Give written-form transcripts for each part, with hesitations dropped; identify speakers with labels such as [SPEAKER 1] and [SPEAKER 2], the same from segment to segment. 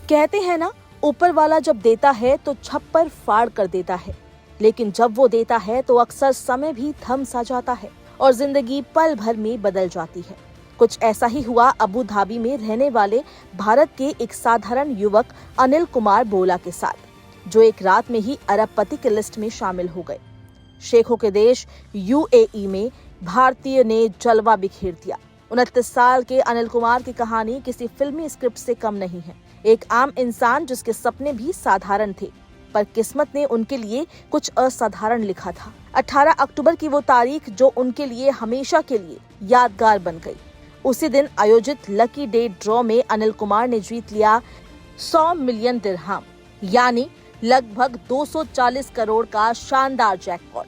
[SPEAKER 1] कहते हैं ना, ऊपर वाला जब देता है तो छप्पर फाड़ कर देता है, लेकिन जब वो देता है तो अक्सर समय भी थम सा जाता है और जिंदगी पल भर में बदल जाती है। कुछ ऐसा ही हुआ अबू धाबी में रहने वाले भारत के एक साधारण युवक अनिल कुमार बोला के साथ, जो एक रात में ही अरबपति की लिस्ट में शामिल हो गए। शेखों के देश यूएई में भारतीय ने जलवा बिखेर दिया। 29 साल के अनिल कुमार की कहानी किसी फिल्मी स्क्रिप्ट से कम नहीं है। एक आम इंसान जिसके सपने भी साधारण थे, पर किस्मत ने उनके लिए कुछ असाधारण लिखा था। 18 अक्टूबर की वो तारीख जो उनके लिए हमेशा के लिए यादगार बन गई। उसी दिन आयोजित लकी डे ड्रॉ में अनिल कुमार ने जीत लिया 100 मिलियन दिरहम, यानी लगभग 240 करोड़ का शानदार जैकपॉट।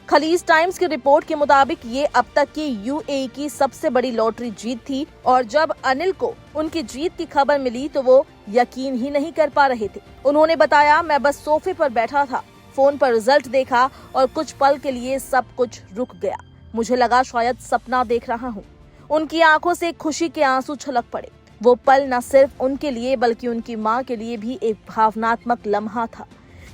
[SPEAKER 1] खलीज टाइम्स की रिपोर्ट के मुताबिक ये अब तक की यूएई की सबसे बड़ी लॉटरी जीत थी और जब अनिल को उनकी जीत की खबर मिली तो वो यकीन ही नहीं कर पा रहे थे। उन्होंने बताया, मैं बस सोफे पर बैठा था, फोन पर रिजल्ट देखा और कुछ पल के लिए सब कुछ रुक गया। मुझे लगा शायद सपना देख रहा हूँ। उनकी आंखों से खुशी के आंसू छलक पड़े। वो पल न सिर्फ उनके लिए बल्कि उनकी माँ के लिए भी एक भावनात्मक लम्हा था,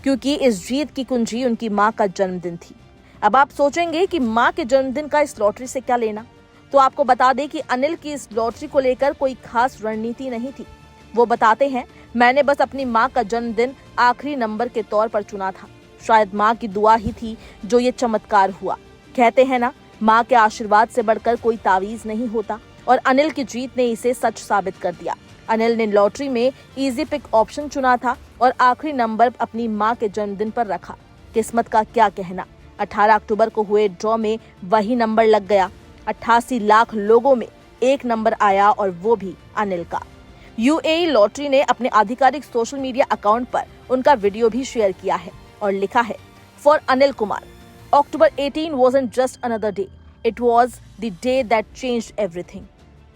[SPEAKER 1] क्योंकि इस जीत की कुंजी उनकी माँ का जन्मदिन थी। अब आप सोचेंगे कि माँ के जन्मदिन का इस लॉटरी से क्या लेना, तो आपको बता दें कि अनिल की इस लॉटरी को लेकर कोई खास रणनीति नहीं थी। वो बताते हैं, मैंने बस अपनी माँ का जन्मदिन आखिरी नंबर के तौर पर चुना था। शायद माँ की दुआ ही थी जो ये चमत्कार हुआ। कहते हैं ना, माँ के आशीर्वाद से बढ़कर कोई तावीज नहीं होता और अनिल की जीत ने इसे सच साबित कर दिया। अनिल ने लॉटरी में इजी पिक ऑप्शन चुना था और आखिरी नंबर अपनी माँ के जन्मदिन पर रखा। किस्मत का क्या कहना, 18 अक्टूबर को हुए ड्रॉ में वही नंबर लग गया। 88 लाख लोगों में एक नंबर आया और वो भी अनिल का। यूएई लॉटरी ने अपने आधिकारिक सोशल मीडिया अकाउंट पर उनका वीडियो भी शेयर किया है और लिखा है, for Anil Kumar, October 18 wasn't just another day, it was the day that changed everything।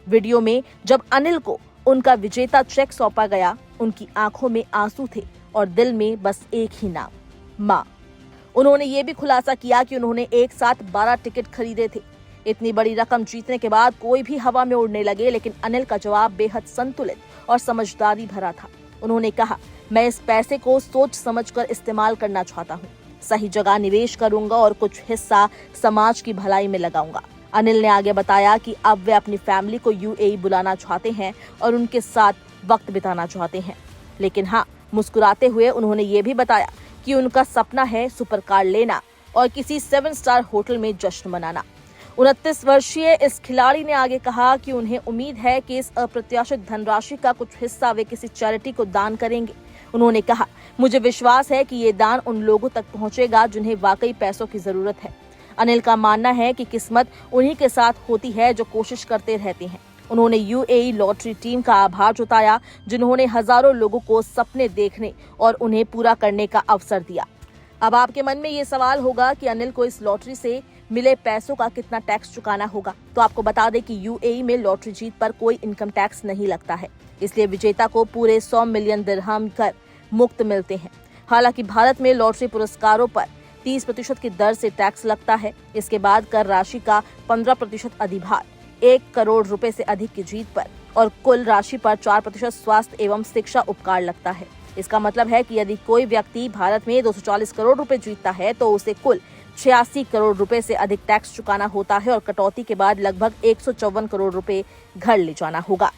[SPEAKER 1] Video में जब अनिल को उनका विजेता चेक सौंपा गया, उनकी आंखों में आंसू थे और दिल में बस एक ही नाम, माँ। उन्होंने ये भी खुलासा किया कि उन्होंने एक साथ 12 टिकट खरीदे थे। इतनी बड़ी रकम जीतने के बाद कोई भी हवा में उड़ने लगे, लेकिन अनिल का जवाब बेहद संतुलित और समझदारी भरा था। उन्होंने कहा, मैं इस पैसे को सोच समझकर इस्तेमाल करना चाहता हूँ, सही जगह निवेश करूंगा और कुछ हिस्सा समाज की भलाई में लगाऊंगा। अनिल ने आगे बताया कि अब वे अपनी फैमिली को यूएई बुलाना चाहते हैं और उनके साथ वक्त बिताना चाहते हैं। लेकिन हाँ, मुस्कुराते हुए उन्होंने ये भी बताया कि उनका सपना है सुपर कार लेना और किसी 7 स्टार होटल में जश्न मनाना। 29 वर्षीय इस खिलाड़ी ने आगे कहा कि उन्हें उम्मीद है कि इस अप्रत्याशित धनराशि का कुछ हिस्सा वे किसी चैरिटी को दान करेंगे। उन्होंने कहा, मुझे विश्वास है कि ये दान उन लोगों तक पहुंचेगा जिन्हें वाकई पैसों की जरूरत है। अनिल का मानना है कि किस्मत उन्हीं के साथ होती है जो कोशिश करते रहते हैं। उन्होंने यूएई लॉटरी टीम का आभार जताया, जिन्होंने हजारों लोगों को सपने देखने और उन्हें पूरा करने का अवसर दिया। अब आपके मन में ये सवाल होगा कि अनिल को इस लॉटरी से मिले पैसों का कितना टैक्स चुकाना होगा। तो आपको बता दें कि यूएई में लॉटरी जीत पर कोई इनकम टैक्स नहीं लगता है, इसलिए विजेता को पूरे 100 मिलियन दिरहम कर मुक्त मिलते हैं। हालांकि भारत में लॉटरी पुरस्कारों पर 30% की दर से टैक्स लगता है। इसके बाद कर राशि का 15% अधिभार 1 करोड़ रुपए से अधिक की जीत पर और कुल राशि पर 4% स्वास्थ्य एवं शिक्षा उपकार लगता है। इसका मतलब है कि यदि कोई व्यक्ति भारत में 240 करोड़ रुपए जीतता है तो उसे कुल 86 करोड़ रुपए से अधिक टैक्स चुकाना होता है और कटौती के बाद लगभग 154 करोड़ रुपए घर ले जाना होगा।